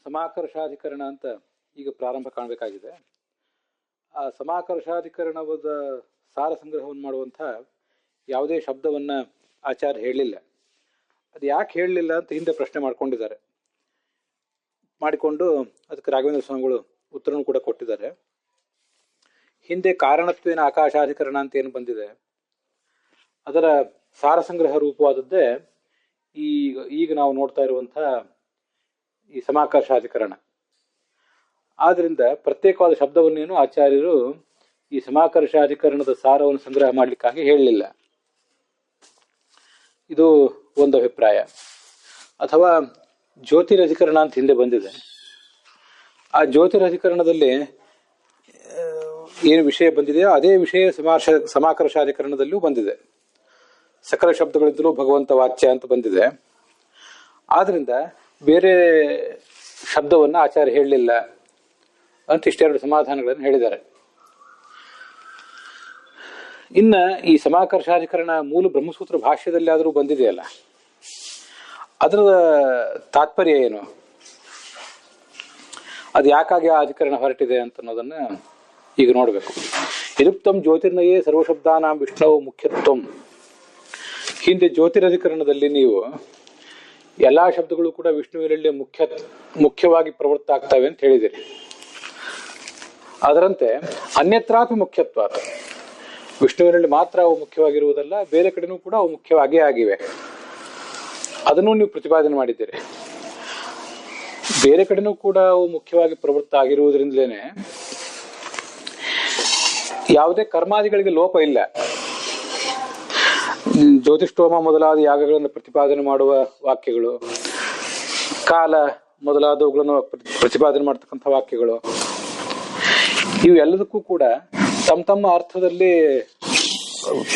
ಸಮಾಕರ್ಷಾಧಿಕರಣ ಅಂತ ಈಗ ಪ್ರಾರಂಭ ಕಾಣಬೇಕಾಗಿದೆ. ಆ ಸಮಾಕರ್ಷಾಧಿಕರಣದ ಸಾರ ಸಂಗ್ರಹವನ್ನು ಮಾಡುವಂಥ ಯಾವುದೇ ಶಬ್ದವನ್ನು ಆಚಾರ್ಯ ಹೇಳಲಿಲ್ಲ. ಅದು ಯಾಕೆ ಹೇಳಲಿಲ್ಲ ಅಂತ ಹಿಂದೆ ಪ್ರಶ್ನೆ ಮಾಡಿಕೊಂಡು ಅದಕ್ಕೆ ರಾಘವೇಂದ್ರ ಸ್ವಾಮಿಗಳು ಉತ್ತರನೂ ಕೂಡ ಕೊಟ್ಟಿದ್ದಾರೆ. ಹಿಂದೆ ಕಾರಣತ್ವೇನ ಆಕಾಶಾಧಿಕರಣ ಅಂತ ಏನು ಬಂದಿದೆ, ಅದರ ಸಾರ ಸಂಗ್ರಹ ರೂಪವಾದದ್ದೇ ಈಗ ನಾವು ನೋಡ್ತಾ ಇರುವಂಥ ಈ ಸಮಾಕರ್ಷಾಧಿಕರಣ. ಆದ್ದರಿಂದ ಪ್ರತ್ಯೇಕವಾದ ಶಬ್ದವನ್ನೇನು ಆಚಾರ್ಯರು ಈ ಸಮಾಕರ್ಷಾಧಿಕರಣದ ಸಾರವನ್ನು ಸಂಗ್ರಹ ಮಾಡಲಿಕ್ಕಾಗಿ ಹೇಳಲಿಲ್ಲ. ಇದು ಒಂದು ಅಭಿಪ್ರಾಯ. ಅಥವಾ ಜ್ಯೋತಿರಧಿಕರಣ ಅಂತ ಹಿಂದೆ ಬಂದಿದೆ. ಆ ಜ್ಯೋತಿರಧಿಕರಣದಲ್ಲಿ ಏನು ವಿಷಯ ಬಂದಿದೆಯೋ ಅದೇ ವಿಷಯ ಸಮಾಕರ್ಷಾಧಿಕರಣದಲ್ಲೂ ಬಂದಿದೆ. ಸಕಲ ಶಬ್ದಗಳಿಂದಲೂ ಭಗವಂತ ವಾಚ್ಯ ಅಂತ ಬಂದಿದೆ. ಆದ್ರಿಂದ ಬೇರೆ ಶಬ್ದವನ್ನು ಆಚಾರ್ಯ ಹೇಳಲಿಲ್ಲ ಅಂತ ಇಷ್ಟೆರಡು ಸಮಾಧಾನಗಳನ್ನು ಹೇಳಿದ್ದಾರೆ. ಇನ್ನ ಈ ಸಮಾಕರ್ಷಾಧಿಕರಣ ಮೂಲ ಬ್ರಹ್ಮಸೂತ್ರ ಭಾಷ್ಯದಲ್ಲಿ ಆದರೂ ಬಂದಿದೆಯಲ್ಲ, ಅದರ ತಾತ್ಪರ್ಯ ಏನು, ಅದು ಯಾಕಾಗಿ ಆ ಅಧಿಕರಣ ಹೊರಟಿದೆ ಅಂತ ಅನ್ನೋದನ್ನ ಈಗ ನೋಡಬೇಕು. ಯದುಕ್ತಂ ಜ್ಯೋತಿರ್ನಯೇ ಸರ್ವಶಬ್ದಾನಾಂ ವಿಷ್ಣು ಮುಖ್ಯತ್ವಂ. ಹಿಂದೆ ಜ್ಯೋತಿರಧಿಕರಣದಲ್ಲಿ ನೀವು ಎಲ್ಲಾ ಶಬ್ದಗಳು ಕೂಡ ವಿಷ್ಣುವಿನಲ್ಲಿ ಮುಖ್ಯವಾಗಿ ಪ್ರವೃತ್ತ ಆಗ್ತವೆ ಅಂತ ಹೇಳಿದಿರಿ. ಅದರಂತೆ ಅನ್ಯತ್ರಾಪಿ ಮುಖ್ಯತ್ವ, ವಿಷ್ಣುವಿನಲ್ಲಿ ಮಾತ್ರ ಅವು ಮುಖ್ಯವಾಗಿರುವುದಲ್ಲ, ಬೇರೆ ಕಡೆನೂ ಕೂಡ ಅವು ಮುಖ್ಯವಾಗಿಯೇ ಆಗಿವೆ. ಅದನ್ನು ನೀವು ಪ್ರತಿಪಾದನೆ ಮಾಡಿದ್ದೀರಿ. ಬೇರೆ ಕಡೆನೂ ಕೂಡ ಅವು ಮುಖ್ಯವಾಗಿ ಪ್ರವೃತ್ತ ಆಗಿರುವುದರಿಂದಲೇನೆ ಯಾವುದೇ ಕರ್ಮಾದಿಗಳಿಗೆ ಲೋಪ ಇಲ್ಲ. ಜ್ಯೋತಿಷ್ಠೋಮ ಮೊದಲಾದ ಯಾಗಗಳನ್ನು ಪ್ರತಿಪಾದನೆ ಮಾಡುವ ವಾಕ್ಯಗಳು, ಕಾಲ ಮೊದಲಾದವುಗಳನ್ನು ಪ್ರತಿಪಾದನೆ ಮಾಡತಕ್ಕಂಥ ವಾಕ್ಯಗಳು, ಇವೆಲ್ಲದಕ್ಕೂ ಕೂಡ ತಮ್ಮ ತಮ್ಮ ಅರ್ಥದಲ್ಲಿ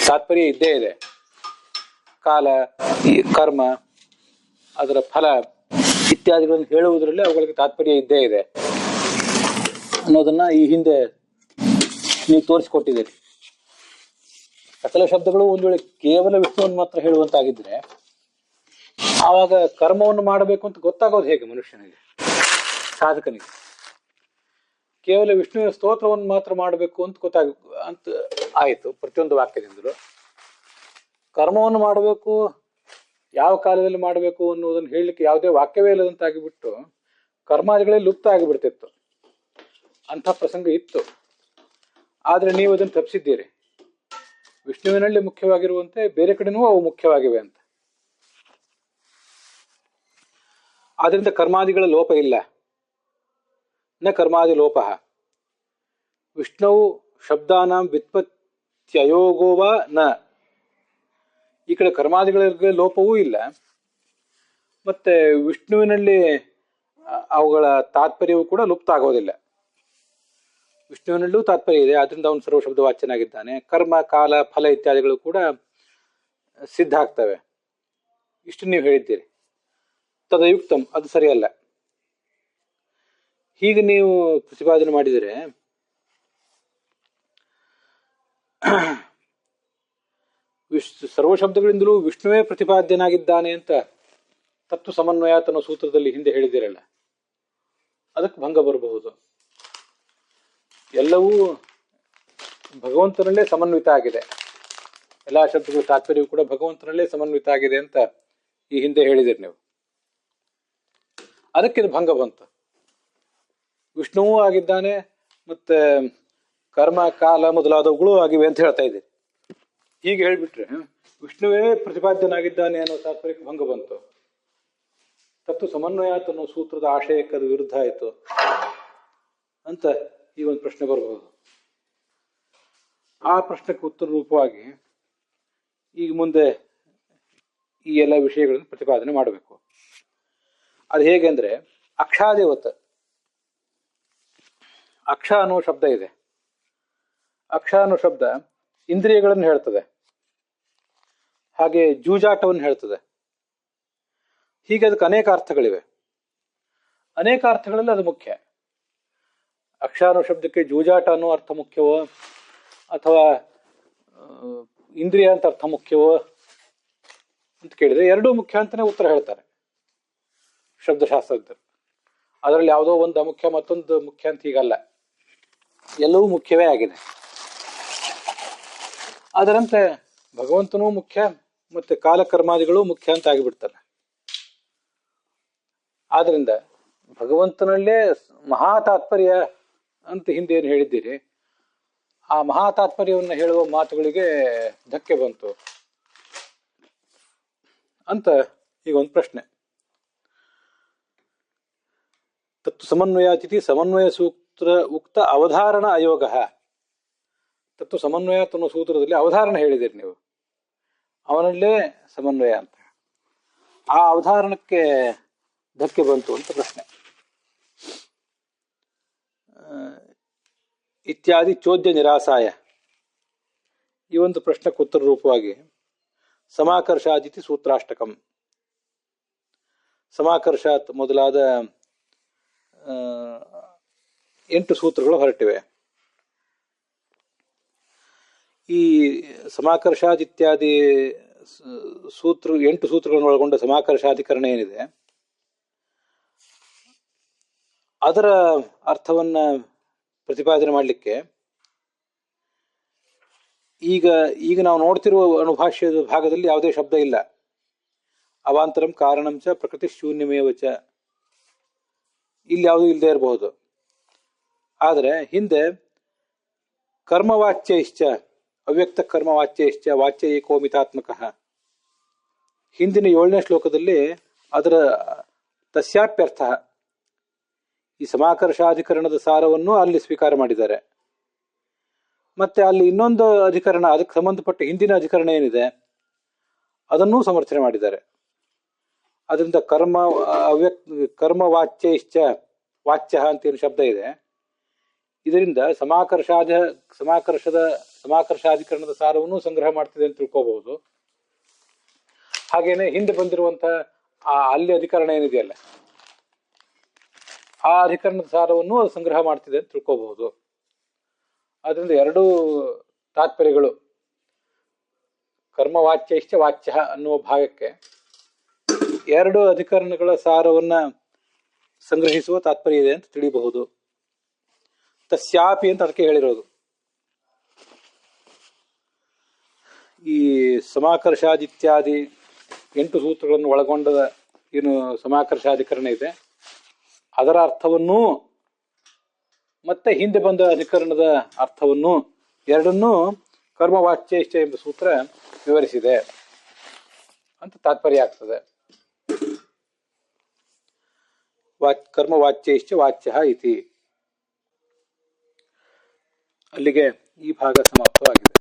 ತಾತ್ಪರ್ಯ ಇದ್ದೇ ಇದೆ. ಕಾಲ, ಕರ್ಮ, ಅದರ ಫಲ ಇತ್ಯಾದಿಗಳನ್ನು ಹೇಳುವುದರಲ್ಲಿ ಅವುಗಳಿಗೆ ತಾತ್ಪರ್ಯ ಇದ್ದೇ ಇದೆ ಅನ್ನೋದನ್ನ ಈ ಹಿಂದೆ ನೀವು ತೋರಿಸಿಕೊಟ್ಟಿದ್ದೀರಿ. ಸಕಲ ಶಬ್ದಗಳು ಒಂದು ವೇಳೆ ಕೇವಲ ವಿಷ್ಣುವನ್ನು ಮಾತ್ರ ಹೇಳುವಂತಾಗಿದ್ರೆ ಆವಾಗ ಕರ್ಮವನ್ನು ಮಾಡಬೇಕು ಅಂತ ಗೊತ್ತಾಗೋದು ಹೇಗೆ ಮನುಷ್ಯನಿಗೆ, ಸಾಧಕನಿಗೆ? ಕೇವಲ ವಿಷ್ಣುವಿನ ಸ್ತೋತ್ರವನ್ನು ಮಾತ್ರ ಮಾಡಬೇಕು ಅಂತ ಆಯಿತು ಪ್ರತಿಯೊಂದು ವಾಕ್ಯದಿಂದಲೂ. ಕರ್ಮವನ್ನು ಮಾಡಬೇಕು, ಯಾವ ಕಾಲದಲ್ಲಿ ಮಾಡಬೇಕು ಅನ್ನೋದನ್ನು ಹೇಳಲಿಕ್ಕೆ ಯಾವುದೇ ವಾಕ್ಯವೇ ಇಲ್ಲದಂತಾಗಿಬಿಟ್ಟು ಕರ್ಮಾದಿಗಳೇ ಲುಪ್ತ ಆಗಿಬಿಡ್ತಿತ್ತು. ಅಂಥ ಪ್ರಸಂಗ ಇತ್ತು. ಆದರೆ ನೀವು ಅದನ್ನು ತಪ್ಪಿಸಿದ್ದೀರಿ. ವಿಷ್ಣುವಿನಲ್ಲಿ ಮುಖ್ಯವಾಗಿರುವಂತೆ ಬೇರೆ ಕಡೆನೂ ಅವು ಮುಖ್ಯವಾಗಿವೆ ಅಂತ. ಆದ್ರಿಂದ ಕರ್ಮಾದಿಗಳ ಲೋಪ ಇಲ್ಲ. ನ ಕರ್ಮಾದಿ ಲೋಪ. ವಿಷ್ಣುವು ಶಬ್ದಾನಾಂ ವ್ಯುತ್ಪತ್ತ್ಯಯೋಗೋವ ನ. ಈ ಕಡೆ ಕರ್ಮಾದಿಗಳಿಗೆ ಲೋಪವೂ ಇಲ್ಲ, ಮತ್ತೆ ವಿಷ್ಣುವಿನಲ್ಲಿ ಅವುಗಳ ತಾತ್ಪರ್ಯವೂ ಕೂಡ ಲುಪ್ತ ಆಗೋದಿಲ್ಲ. ವಿಷ್ಣುವಿನಲ್ಲೂ ತಾತ್ಪರ್ಯ ಇದೆ, ಆದ್ರಿಂದ ಅವನು ಸರ್ವಶಬ್ದ ವಾಚ್ಯನಾಗಿದ್ದಾನೆ. ಕರ್ಮ, ಕಾಲ, ಫಲ ಇತ್ಯಾದಿಗಳು ಕೂಡ ಸಿದ್ಧ ಆಗ್ತವೆ. ಇಷ್ಟು ನೀವು ಹೇಳಿದ್ದೀರಿ. ತದಯುಕ್ತಂ, ಅದು ಸರಿಯಲ್ಲ. ಹೀಗೆ ನೀವು ಪ್ರತಿಪಾದನೆ ಮಾಡಿದರೆ ಸರ್ವಶಬ್ದಗಳಿಂದಲೂ ವಿಷ್ಣುವೇ ಪ್ರತಿಪಾದ್ಯನಾಗಿದ್ದಾನೆ ಅಂತ ತತ್ವ ಸಮನ್ವಯಾತ್ ಅನ್ನೋ ಸೂತ್ರದಲ್ಲಿ ಹಿಂದೆ ಹೇಳಿದಿರಲ್ಲ, ಅದಕ್ಕೆ ಭಂಗ ಬರಬಹುದು. ಎಲ್ಲವೂ ಭಗವಂತನಲ್ಲೇ ಸಮನ್ವಿತ ಆಗಿದೆ. ಎಲ್ಲಾ ಶಬ್ದಗಳ ತಾತ್ಪರ್ಯವೂ ಕೂಡ ಭಗವಂತನಲ್ಲೇ ಸಮನ್ವಿತ ಆಗಿದೆ ಅಂತ ಈ ಹಿಂದೆ ಹೇಳಿದಿರಿ ನೀವು. ಅದಕ್ಕೆ ಇದು ಭಂಗ ಬಂತು. ವಿಷ್ಣುವೂ ಆಗಿದ್ದಾನೆ, ಮತ್ತೆ ಕರ್ಮ, ಕಾಲ ಮೊದಲಾದವುಗಳು ಆಗಿವೆ ಅಂತ ಹೇಳ್ತಾ ಇದ್ದೀರಿ. ಹೀಗೆ ಹೇಳ್ಬಿಟ್ರೆ ವಿಷ್ಣುವೇ ಪ್ರತಿಪಾದ್ಯನಾಗಿದ್ದಾನೆ ಅನ್ನೋ ತಾತ್ಪರ್ಯಕ್ಕೆ ಭಂಗ ಬಂತು. ತತ್ವ ಸಮನ್ವಯಾತ್ ಅನ್ನೋ ಸೂತ್ರದ ಆಶಯಕ್ಕೆ ಅದು ವಿರುದ್ಧ ಆಯಿತು ಅಂತ ಈ ಒಂದು ಪ್ರಶ್ನೆ ಬರಬಹುದು. ಆ ಪ್ರಶ್ನೆಗೆ ಉತ್ತರ ರೂಪವಾಗಿ ಈಗ ಮುಂದೆ ಈ ಎಲ್ಲ ವಿಷಯಗಳನ್ನು ಪ್ರತಿಪಾದನೆ ಮಾಡಬೇಕು. ಅದು ಹೇಗೆ ಅಂದ್ರೆ, ಅಕ್ಷಾದೇವತ, ಅಕ್ಷ ಅನ್ನೋ ಶಬ್ದ ಇದೆ. ಅಕ್ಷ ಅನ್ನೋ ಶಬ್ದ ಇಂದ್ರಿಯಗಳನ್ನು ಹೇಳ್ತದೆ, ಹಾಗೆ ಜೂಜಾಟವನ್ನು ಹೇಳ್ತದೆ. ಹೀಗೆ ಅದಕ್ಕೆ ಅನೇಕ ಅರ್ಥಗಳಿವೆ. ಅನೇಕ ಅರ್ಥಗಳಲ್ಲಿ ಅದು ಮುಖ್ಯ. ಅಕ್ಷ ಅನ್ನೋ ಶಬ್ದಕ್ಕೆ ಜೂಜಾಟ ಅನ್ನೋ ಅರ್ಥ ಮುಖ್ಯವೋ ಅಥವಾ ಇಂದ್ರಿಯ ಅಂತ ಅರ್ಥ ಮುಖ್ಯವೋ ಅಂತ ಕೇಳಿದ್ರೆ ಎರಡೂ ಮುಖ್ಯ ಅಂತಾನೆ ಉತ್ತರ ಹೇಳ್ತಾರೆ ಶಬ್ದಶಾಸ್ತ್ರಜ್ಞರು. ಅದರಲ್ಲಿ ಯಾವುದೋ ಒಂದು ಅಮುಖ್ಯ ಮತ್ತೊಂದು ಮುಖ್ಯ ಅಂತ ಹೀಗಲ್ಲ, ಎಲ್ಲವೂ ಮುಖ್ಯವೇ ಆಗಿದೆ. ಅದರಂತೆ ಭಗವಂತನೂ ಮುಖ್ಯ ಮತ್ತೆ ಕಾಲಕರ್ಮಾದಿಗಳು ಮುಖ್ಯ ಅಂತ ಆಗಿಬಿಡ್ತಲ್ಲ. ಆದ್ರಿಂದ ಭಗವಂತನಲ್ಲೇ ಮಹಾ ತಾತ್ಪರ್ಯ ಅಂತ ಹಿಂದೆ ಏನು ಹೇಳಿದ್ದೀರಿ, ಆ ಮಹಾ ತಾತ್ಪರ್ಯವನ್ನು ಹೇಳುವ ಮಾತುಗಳಿಗೆ ಧಕ್ಕೆ ಬಂತು ಅಂತ ಈಗ ಒಂದು ಪ್ರಶ್ನೆ. ತತ್ತು ಸಮನ್ವಯಾತಿಥಿ ಸಮನ್ವಯ ಸೂತ್ರ ಉಕ್ತ ಅವಧಾರಣ ಅಯೋಗ. ತತ್ತು ಸಮನ್ವಯ ಅನ್ನೋ ಸೂತ್ರದಲ್ಲಿ ಅವಧಾರಣ ಹೇಳಿದಿರಿ ನೀವು, ಅವನಲ್ಲೇ ಸಮನ್ವಯ ಅಂತ. ಆ ಅವಧಾರಣಕ್ಕೆ ಧಕ್ಕೆ ಬಂತು ಅಂತ ಪ್ರಶ್ನೆ. ಇತ್ಯಾದಿ ಚೋದ್ಯ ನಿರಾಸಾಯ. ಈ ಒಂದು ಪ್ರಶ್ನೆಗೆ ಉತ್ತರ ರೂಪವಾಗಿ ಸಮಾಕರ್ಷಾದಿತಿ ಸೂತ್ರಾಷ್ಟಕಂ, ಸಮಾಕರ್ಷಾತ್ ಮೊದಲಾದ 8 ಸೂತ್ರಗಳು ಹೊರಟಿವೆ. ಈ ಸಮಾಕರ್ಷಾದ್ ಇತ್ಯಾದಿ ಸೂತ್ರ 8 ಸೂತ್ರಗಳನ್ನು ಒಳಗೊಂಡ ಸಮಾಕರ್ಷಾಧಿಕರಣ ಏನಿದೆ, ಅದರ ಅರ್ಥವನ್ನ ಪ್ರತಿಪಾದನೆ ಮಾಡಲಿಕ್ಕೆ ಈಗ ನಾವು ನೋಡ್ತಿರುವ ಅನುಭಾಷ್ಯದ ಭಾಗದಲ್ಲಿ ಯಾವುದೇ ಶಬ್ದ ಇಲ್ಲ. ಅವಾಂತರಂ ಕಾರಣಂಚ ಪ್ರಕೃತಿ ಶೂನ್ಯಮೇವಚ, ಇಲ್ಲಿ ಯಾವುದೂ ಇಲ್ಲದೆ ಇರಬಹುದು. ಆದರೆ ಹಿಂದೆ ಕರ್ಮವಾಚ್ಯೈಶ್ಚ ಅವ್ಯಕ್ತ ಕರ್ಮವಾಚ್ಯೈಶ್ಚ ವಾಚ್ಯ ಏಕೋಮಿತಾತ್ಮಕ, ಹಿಂದಿನ 7ನೇ ಶ್ಲೋಕದಲ್ಲಿ ಅದರ ತಸ್ಯಾಪ್ಯರ್ಥ, ಈ ಸಮಾಕರ್ಷಾಧಿಕರಣದ ಸಾರವನ್ನು ಅಲ್ಲಿ ಸ್ವೀಕಾರ ಮಾಡಿದ್ದಾರೆ. ಮತ್ತೆ ಅಲ್ಲಿ ಇನ್ನೊಂದು ಅಧಿಕರಣ, ಅದಕ್ಕೆ ಸಂಬಂಧಪಟ್ಟ ಹಿಂದಿನ ಅಧಿಕರಣ ಏನಿದೆ ಅದನ್ನೂ ಸಮರ್ಥನೆ ಮಾಡಿದ್ದಾರೆ. ಅದರಿಂದ ಕರ್ಮವಾಚ್ಯೈಶ್ಚ ವಾಚ್ಯ ಅಂತ ಏನು ಶಬ್ದ ಇದೆ, ಇದರಿಂದ ಸಮಾಕರ್ಷಾಧಿಕರಣದ ಸಾರವನ್ನು ಸಂಗ್ರಹ ಮಾಡ್ತಿದೆ ಅಂತ ತಿಳ್ಕೋಬಹುದು. ಹಾಗೇನೆ ಹಿಂದೆ ಬಂದಿರುವಂತಹ ಅಲ್ಲಿ ಅಧಿಕರಣ ಏನಿದೆಯಲ್ಲ, ಆ ಅಧಿಕರಣದ ಸಾರವನ್ನು ಅದು ಸಂಗ್ರಹ ಮಾಡ್ತಿದೆ ಅಂತ ತಿಳ್ಕೋಬಹುದು. ಅದರಿಂದ 2 ತಾತ್ಪರ್ಯಗಳು, ಕರ್ಮವಾಚ್ಯೈಶ್ಚ ವಾಚ್ಯ ಅನ್ನುವ ಭಾಗಕ್ಕೆ 2 ಅಧಿಕರಣಗಳ ಸಾರವನ್ನ ಸಂಗ್ರಹಿಸುವ ತಾತ್ಪರ್ಯ ಇದೆ ಅಂತ ತಿಳಿಯಬಹುದು. ತಸ್ಯಾಪಿ ಅಂತ ಅದಕ್ಕೆ ಹೇಳಿರೋದು. ಈ ಸಮಾಕರ್ಷಾದಿತ್ಯಾದಿ 8 ಸೂತ್ರಗಳನ್ನು ಒಳಗೊಂಡ ಏನು ಸಮಾಕರ್ಷಾಧಿಕರಣ ಇದೆ, ಅದರ ಅರ್ಥವನ್ನು ಮತ್ತೆ ಹಿಂದೆ ಬಂದ ಅಧಿಕರಣದ ಅರ್ಥವನ್ನು ಎರಡನ್ನೂ ಕರ್ಮವಾಚ್ಯೈಶ್ಚ ಎಂಬ ಸೂತ್ರ ವಿವರಿಸಿದೆ ಅಂತ ತಾತ್ಪರ್ಯ ಆಗ್ತದೆ. ಕರ್ಮವಾಚ್ಯೈಶ್ಚ ವಾಚ್ಯ ಇತಿ. ಅಲ್ಲಿಗೆ ಈ ಭಾಗ ಸಮಾಪ್ತವಾಗಿದೆ.